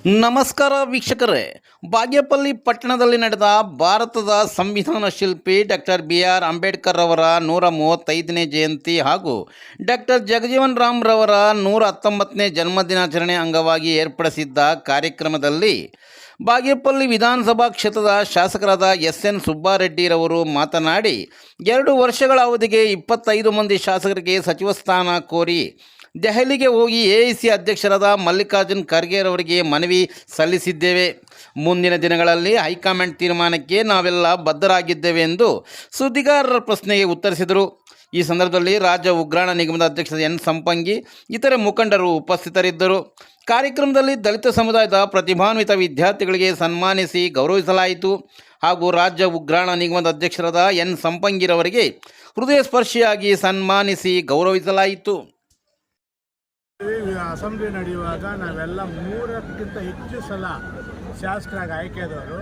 ನಮಸ್ಕಾರ ವೀಕ್ಷಕರೇ, ಬಾಗೇಪಲ್ಲಿ ಪಟ್ಟಣದಲ್ಲಿ ನಡೆದ ಭಾರತದ ಸಂವಿಧಾನ ಶಿಲ್ಪಿ ಡಾಕ್ಟರ್ BR ಅಂಬೇಡ್ಕರ್ ಅವರ 135ನೇ ಜಯಂತಿ ಹಾಗೂ ಡಾಕ್ಟರ್ ಜಗಜೀವನ್ ರಾಮ್ ರವರ 119ನೇ ಜನ್ಮದಿನಾಚರಣೆ ಅಂಗವಾಗಿ ಏರ್ಪಡಿಸಿದ್ದ ಕಾರ್ಯಕ್ರಮದಲ್ಲಿ ಬಾಗೇಪಲ್ಲಿ ವಿಧಾನಸಭಾ ಕ್ಷೇತ್ರದ ಶಾಸಕರಾದ SN ಸುಬ್ಬಾರೆಡ್ಡಿರವರು ಮಾತನಾಡಿ 2 ವರ್ಷಗಳ ಅವಧಿಗೆ 25 ಮಂದಿ ಶಾಸಕರಿಗೆ ಸಚಿವ ಸ್ಥಾನ ಕೋರಿ ದೆಹಲಿಗೆ ಹೋಗಿ AIC ಅಧ್ಯಕ್ಷರಾದ ಮಲ್ಲಿಕಾರ್ಜುನ್ ಖರ್ಗೆರವರಿಗೆ ಮನವಿ ಸಲ್ಲಿಸಿದ್ದೇವೆ. ಮುಂದಿನ ದಿನಗಳಲ್ಲಿ ಹೈಕಮಾಂಡ್ ತೀರ್ಮಾನಕ್ಕೆ ನಾವೆಲ್ಲ ಬದ್ಧರಾಗಿದ್ದೇವೆ ಎಂದು ಸುದ್ದಿಗಾರರ ಪ್ರಶ್ನೆಗೆ ಉತ್ತರಿಸಿದರು. ಈ ಸಂದರ್ಭದಲ್ಲಿ ರಾಜ್ಯ ಉಗ್ರಾಣ ನಿಗಮದ ಅಧ್ಯಕ್ಷ N ಸಂಪಂಗಿ ಇತರೆ ಮುಖಂಡರು ಉಪಸ್ಥಿತರಿದ್ದರು. ಕಾರ್ಯಕ್ರಮದಲ್ಲಿ ದಲಿತ ಸಮುದಾಯದ ಪ್ರತಿಭಾನ್ವಿತ ವಿದ್ಯಾರ್ಥಿಗಳಿಗೆ ಸನ್ಮಾನಿಸಿ ಗೌರವಿಸಲಾಯಿತು ಹಾಗೂ ರಾಜ್ಯ ಉಗ್ರಾಣ ನಿಗಮದ ಅಧ್ಯಕ್ಷರಾದ N ಸಂಪಂಗಿರವರಿಗೆ ಹೃದಯ ಸ್ಪರ್ಶಿಯಾಗಿ ಸನ್ಮಾನಿಸಿ ಗೌರವಿಸಲಾಯಿತು. ಅಸೆಂಬ್ಲಿ ನಡೆಯುವಾಗ ನಾವೆಲ್ಲ 3ಕ್ಕಿಂತ ಹೆಚ್ಚು ಸಲ ಶಾಸಕರಾಗಿ ಆಯ್ಕೆಯಾದವರು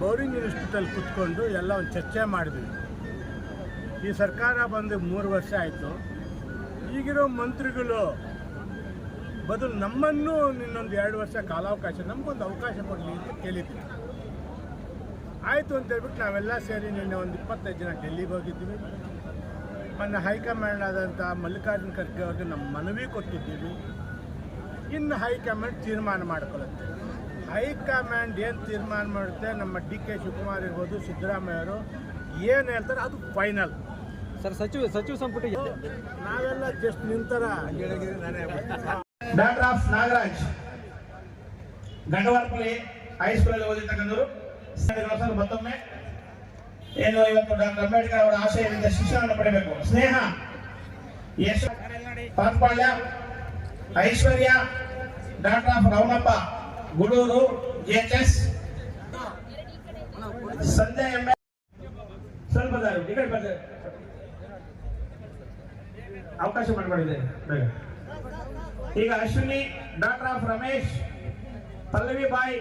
ಬೌರಿಂಗ್ ಇನ್ಸ್ಟಿಟ್ಯೂಟಲ್ಲಿ ಕೂತ್ಕೊಂಡು ಎಲ್ಲ ಒಂದು ಚರ್ಚೆ ಮಾಡಿದ್ವಿ. ಈ ಸರ್ಕಾರ ಬಂದು 3 ವರ್ಷ ಆಯಿತು. ಈಗಿರೋ ಮಂತ್ರಿಗಳು ಬದಲು ನಮ್ಮನ್ನು ಇನ್ನೊಂದು 2 ವರ್ಷ ಕಾಲಾವಕಾಶ ನಮಗೊಂದು ಅವಕಾಶ ಕೊಡಲಿ ಅಂತ ಕೇಳಿದ್ವಿ. ಆಯಿತು ಅಂತ ಹೇಳ್ಬಿಟ್ಟು ನಾವೆಲ್ಲ ಸೇರಿ ನಿನ್ನೆ ಒಂದು 25 ಜನ ಡೆಲ್ಲಿಗೆ ಹೋಗಿದ್ವಿ. ಮೊನ್ನೆ ಹೈಕಮಾಂಡ್ ಆದಂಥ ಮಲ್ಲಿಕಾರ್ಜುನ್ ಖರ್ಗೆ ಅವ್ರಿಗೆ ನಮ್ಮ ಮನವಿ ಕೊಟ್ಟಿದ್ದೀವಿ. ಇನ್ನು ಹೈಕಮಾಂಡ್ ತೀರ್ಮಾನ ಮಾಡ್ಕೊಳ್ಳುತ್ತೆ. ಹೈಕಮಾಂಡ್ ಏನು ತೀರ್ಮಾನ ಮಾಡುತ್ತೆ, ನಮ್ಮ DK ಶಿವಕುಮಾರ್ ಇರ್ಬೋದು, ಸಿದ್ದರಾಮಯ್ಯ ಅವರು ಏನು ಹೇಳ್ತಾರೆ ಅದು ಫೈನಲ್. ಸರ್, ಸಚಿವ ಸಂಪುಟ ನಾವೆಲ್ಲ ಜಸ್ಟ್ ನಿಂತರ ಡಾಕ್ಟರ್ ಆಫ್ ನಾಗರಾಜ್ ಗಂಡವಾರಪಲ್ಲಿ ಹೈಸ್ಕೂಲಲ್ಲಿ ಓದಿರ್ತಕ್ಕಂಥವ್ರು. ಮತ್ತೊಮ್ಮೆ ಏನು ಇವತ್ತು ಡಾಕ್ಟರ್ ಅಂಬೇಡ್ಕರ್ ಅವರ ಆಶಯದಿಂದ ಶಿಕ್ಷಣವನ್ನು ಪಡೆಯಬೇಕು. Sneha, Yash, Pathpalya, Aishwarya, daughter of Ravanappa Gudur, JHS, Sanjay M ಸ್ವಲ್ಪ ಅವಕಾಶ ಮಾಡಿಕೊಂಡಿದೆ. ಈಗ Ashwini, daughter of Ramesh, Pallavi Bai,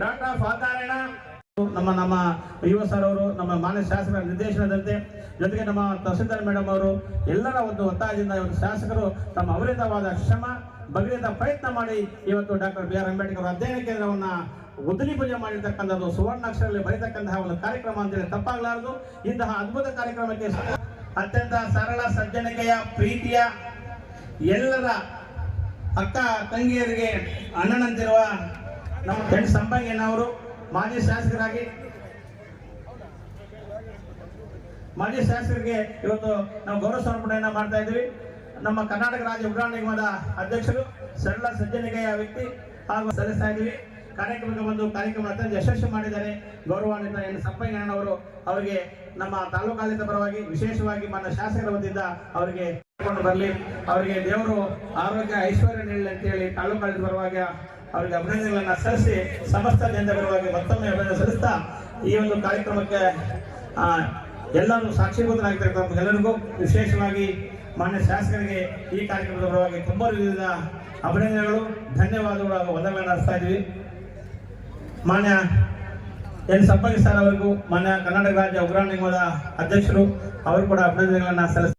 daughter of ಆಧಾರಣ, ನಮ್ಮ ಯುವ ಸರ್ ಅವರು, ನಮ್ಮ ಮಾನ್ಯ ಶಾಸಕರ ನಿರ್ದೇಶನದಂತೆ, ಜೊತೆಗೆ ನಮ್ಮ ತಹಸೀಲ್ದಾರ್ ಮೇಡಮ್ ಅವರು ಎಲ್ಲರ ಒಂದು ಒತ್ತಾಯದಿಂದ ಇವತ್ತು ಶಾಸಕರು ತಮ್ಮ ಅವರಿತವಾದ ಶ್ರಮ ಭಗೀರಥ ಪ್ರಯತ್ನ ಮಾಡಿ ಇವತ್ತು ಡಾಕ್ಟರ್ BR ಅಂಬೇಡ್ಕರ್ ಅಧ್ಯಯನ ಕೇಂದ್ರವನ್ನ ಉದ್ದಿಮೆ ಪೂಜೆ ಮಾಡಿರ್ತಕ್ಕಂಥದ್ದು, ಸುವರ್ಣಾಕ್ಷರದಲ್ಲಿ ಬರೀತಕ್ಕಂತಹ ಒಂದು ಕಾರ್ಯಕ್ರಮ ಅಂತೇಳಿ ತಪ್ಪಾಗಲಾರದು. ಇಂತಹ ಅದ್ಭುತ ಕಾರ್ಯಕ್ರಮಕ್ಕೆ ಅತ್ಯಂತ ಸರಳ ಸಜ್ಜನಿಕೆಯ ಪ್ರೀತಿಯ ಎಲ್ಲರ ಅಕ್ಕ ತಂಗಿಯರಿಗೆ ಅಣ್ಣನಂತಿರುವ ನಮ್ಮ N ಸಂಪಂಗಿಯವರು ಮಾಜಿ ಶಾಸಕರಿಗೆ ಇವತ್ತು ನಾವು ಗೌರವ ಸಮರ್ಪಣೆಯನ್ನ ಮಾಡ್ತಾ ಇದ್ವಿ. ನಮ್ಮ ಕರ್ನಾಟಕ ರಾಜ್ಯ ಉಗ್ರಾಣ ನಿಗಮದ ಅಧ್ಯಕ್ಷರು, ಸರಳ ಸಜ್ಜನಿಕೆಯ ವ್ಯಕ್ತಿ ಹಾಗೂ ಸಲ್ಲಿಸ್ತಾ ಇದ್ವಿ. ಕಾರ್ಯಕ್ರಮಕ್ಕೆ ಬಂದು ಕಾರ್ಯಕ್ರಮ ಅತ್ಯಂತ ಯಶಸ್ವಿ ಮಾಡಿದ್ದಾರೆ. ಗೌರವಾನ್ವಿತ N ಸಂಪಂಗಣ್ಣವರು ಅವರಿಗೆ ನಮ್ಮ ತಾಲೂಕಾಡಳಿತ ಪರವಾಗಿ ವಿಶೇಷವಾಗಿ ಮಾನ್ಯ ಶಾಸಕರ ವತಿಯಿಂದ ಅವರಿಗೆ ಬರಲಿ, ಅವರಿಗೆ ದೇವರು ಆರೋಗ್ಯ ಐಶ್ವರ್ಯ ನೀಡಲಿ ಅಂತ ಹೇಳಿ ತಾಲೂಕಾಡಳಿತ ಪರವಾಗಿ ಅವರಿಗೆ ಅಭಿನಂದನೆಗಳನ್ನ ಸಲ್ಲಿಸಿ ಸಮಸ್ತ ಜನತೆ ಪರವಾಗಿ ಮತ್ತೊಮ್ಮೆ ಅಭಿನಂದನೆ ಸಲ್ಲಿಸ್ತಾ ಈ ಒಂದು ಕಾರ್ಯಕ್ರಮಕ್ಕೆ ಎಲ್ಲರೂ ಸಾಕ್ಷೀಭೂತರಾಗಿರ್ತಕ್ಕಂಥ ಎಲ್ಲರಿಗೂ ವಿಶೇಷವಾಗಿ ಮಾನ್ಯ ಶಾಸಕರಿಗೆ ಈ ಕಾರ್ಯಕ್ರಮದ ಪರವಾಗಿ ತುಂಬ ವಿಧದ ಅಭಿನಂದನೆಗಳು, ಧನ್ಯವಾದಗಳು ಹಾಗೂ ವಂದನೆಗಳನ್ನು ಅರ್ಪಿಸ್ತಾ ಇದ್ವಿ. ಮಾನ್ಯ N ಸಂಪಂಗಿ ಸರ್ ಅವರಿಗೂ, ಮಾನ್ಯ ಕರ್ನಾಟಕ ರಾಜ್ಯ ಉಗ್ರಾಣ ನಿಗಮದ ಅಧ್ಯಕ್ಷರು ಅವರು ಕೂಡ ಅಭಿನಂದನೆಗಳನ್ನ ಸಲ್ಲಿಸ್ತಾರೆ.